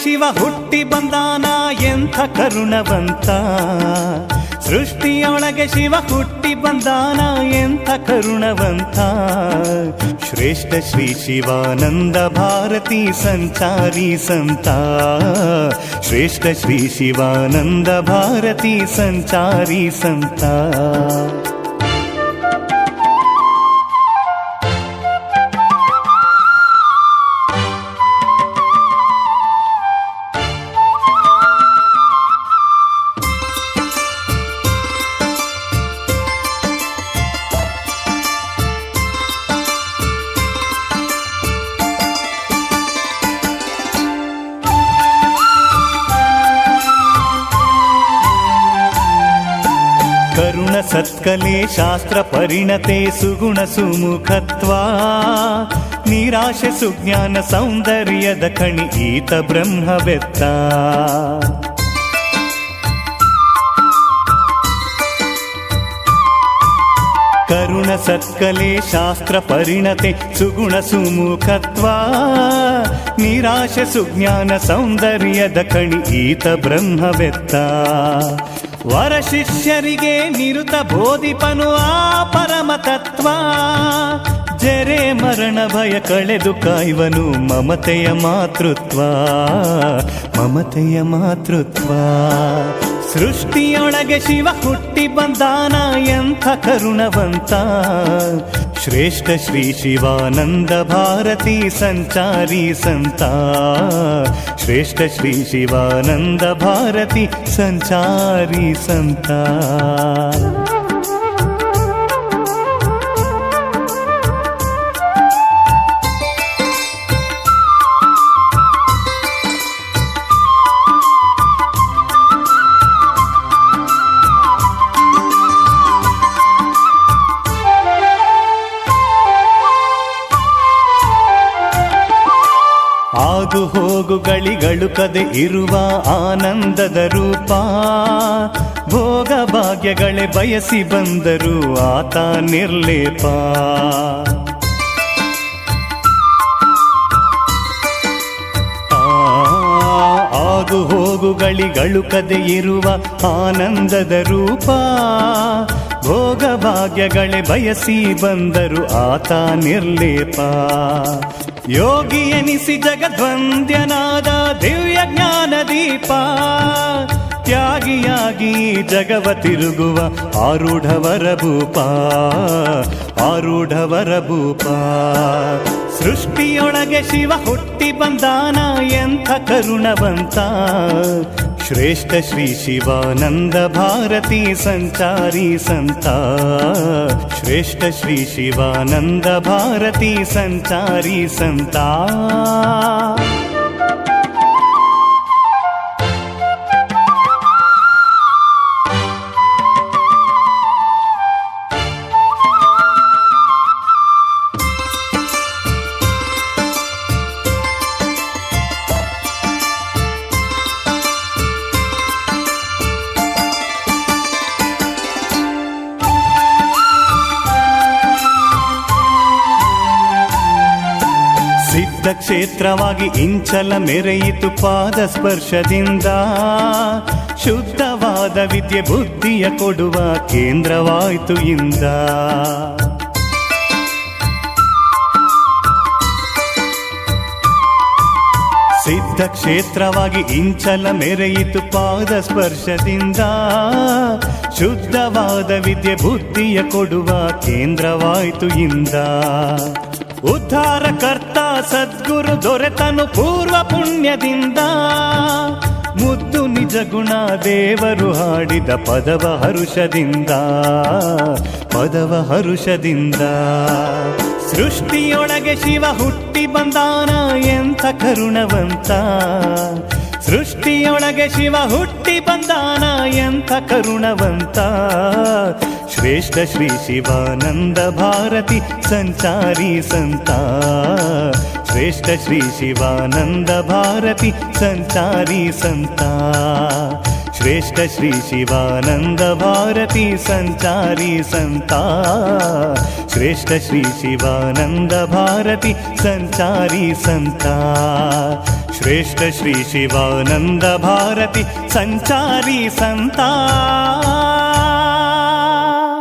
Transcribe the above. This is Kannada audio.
ಶಿವ ಹುಟ್ಟಿ ಬಂದಾನ ಎಂಥ ಕರುಣವಂತ. ಸೃಷ್ಟಿಯೊಳಗೆ ಶಿವ ಹುಟ್ಟಿ ಬಂದಾನ ಎಂಥ ಕರುಣವಂತ. ಶ್ರೇಷ್ಠ ಶ್ರೀ ಶಿವಾನಂದ ಭಾರತಿ ಸಂಚಾರಿ ಸಂತ. ಶ್ರೇಷ್ಠ ಶ್ರೀ ಶಿವಾನಂದ ಭಾರತಿ ಸಂಚಾರಿ ಸಂತ. ಕರುಣ ಸತ್ಕಲೆ ಶಾಸ್ತ್ರ ಪರಿಣತೆ ಸುಗುಣ ಸುಮುಖತ್ವ. ನಿರಾಶೆ ಸುಜ್ಞಾನ ಸೌಂದರ್ಯದ ಖಣಿ ಈತ ಬ್ರಹ್ಮವೆತ್ತ. ಕರುಣ ಸತ್ಕಲೆ ಶಾಸ್ತ್ರ ಪರಿಣತೆ ಸುಗುಣ ಸುಮುಖತ್ವ. ನಿರಾಶೆ ಸುಜ್ಞಾನ ಸೌಂದರ್ಯದ ಖಣಿ ಈತ ಬ್ರಹ್ಮವೆತ್ತ. ವರ ಶಿಷ್ಯರಿಗೆ ನಿರುತ ಬೋಧಿಪನು ಆ ಪರಮ ತತ್ವ. ಜರೆ ಮರಣ ಭಯ ಕಳೆದು ಕಾಯುವನು ಮಮತೆಯ ಮಾತೃತ್ವ. ಮಮತೆಯ ಮಾತೃತ್ವ. ಸೃಷ್ಟಿಯೊಳಗೆ ಶಿವ ಹುಟ್ಟಿ ಬಂದಾನ ಎಂಥ ಕರುಣವಂತ. ಶ್ರೇಷ್ಠ ಶ್ರೀ ಶಿವಾನಂದ ಭಾರತಿ ಸಂಚಾರಿ ಸಂತ. ಶ್ರೇಷ್ಠ ಶ್ರೀ ಶಿವಾನಂದ ಭಾರತಿ ಸಂಚಾರಿ ಸಂತ. ಆಗು ಹೋಗುಗಳಿಗಳು ಕದೆ ಇರುವ ಆನಂದದ ರೂಪ. ಭೋಗ ಭಾಗ್ಯಗಳೇ ಬಯಸಿ ಬಂದರು ಆತ ನಿರ್ಲೇಪ. ಆಗು ಹೋಗುಗಳಿಗಳು ಕದೆ ಇರುವ ಆನಂದದ ರೂಪ. ಭೋಗ ಭಾಗ್ಯಗಳೇ ಬಯಸಿ ಬಂದರು ಆತ ನಿರ್ಲೇಪ. ಯೋಗಿ ಎನಿಸಿ ಜಗದ್ವಂದ್ಯನಾದ ದಿವ್ಯ ಜ್ಞಾನ ದೀಪ. ತ್ಯಾಗಿಯಾಗಿ ಜಗವ ತಿರುಗುವ ಆರೂಢವರ ಭೂಪ. ಆರೂಢವರ ಭೂಪ. ಸೃಷ್ಟಿಯೊಳಗೆ ಶಿವ ಹುಟ್ಟಿ ಬಂದಾನ ಎಂಥ ಕರುಣವಂತ. ಶ್ರೇಷ್ಠ ಶ್ರೀ ಶಿವಾನಂದ ಭಾರತಿ ಸಂಚಾರಿ ಸಂತ. ಶ್ರೇಷ್ಠ ಶ್ರೀ ಶಿವಾನಂದ ಭಾರತಿ ಸಂಚಾರಿ ಸಂತ. ಸಿದ್ಧ ಕ್ಷೇತ್ರವಾಗಿ ಇಂಚಲ ಮೆರೆಯಿತು ಪಾದ ಸ್ಪರ್ಶದಿಂದ. ಶುದ್ಧವಾದ ವಿದ್ಯೆ ಬುದ್ಧಿಯ ಕೊಡುವ ಕೇಂದ್ರವಾಯಿತು ಇಂದ. ಸಿದ್ಧ ಕ್ಷೇತ್ರವಾಗಿ ಇಂಚಲ ಮೆರೆಯಿತು ಪಾದ ಸ್ಪರ್ಶದಿಂದ. ಶುದ್ಧವಾದ ವಿದ್ಯೆ ಬುದ್ಧಿಯ ಕೊಡುವ ಕೇಂದ್ರವಾಯಿತು ಇಂದ. ಉದ್ಧಾರಕರ್ತ ಸದ್ಗುರು ದೊರೆತನು ಪೂರ್ವ ಪುಣ್ಯದಿಂದ. ಮುದ್ದು ನಿಜ ಗುಣ ದೇವರು ಹಾಡಿದ ಪದವ ಹರುಷದಿಂದ. ಪದವ ಹರುಷದಿಂದ. ಸೃಷ್ಟಿಯೊಳಗೆ ಶಿವ ಹುಟ್ಟಿ ಬಂದಾನ ಎಂಥ ಕರುಣವಂತ. ಸೃಷ್ಟಿಯೊಳಗೆ ಶಿವ ಹುಟ್ಟಿ ಬಂದಾನ ಎಂಥ ಕರುಣವಂತ. ಶ್ರೇಷ್ಠ ಶ್ರೀ ಶಿವಾನಂದ ಭಾರತಿ ಸಂಚಾರಿ ಸಂತ. ಶ್ರೇಷ್ಠ ಶ್ರೀ ಶಿವಾನಂದ ಭಾರತಿ ಸಂಚಾರಿ ಸಂತ. ಶ್ರೇಷ್ಠ ಶ್ರೀ ಶಿವಾನಂದ ಭಾರತಿ ಸಂಚಾರಿ ಸಂತ. ಶ್ರೇಷ್ಠ ಶ್ರೀ ಶಿವಾನಂದ ಭಾರತಿ ಸಂಚಾರಿ ಸಂತ. ಶ್ರೇಷ್ಠ ಶ್ರೀ ಶಿವಾನಂದ ಭಾರತಿ ಸಂಚಾರಿ ಸಂತ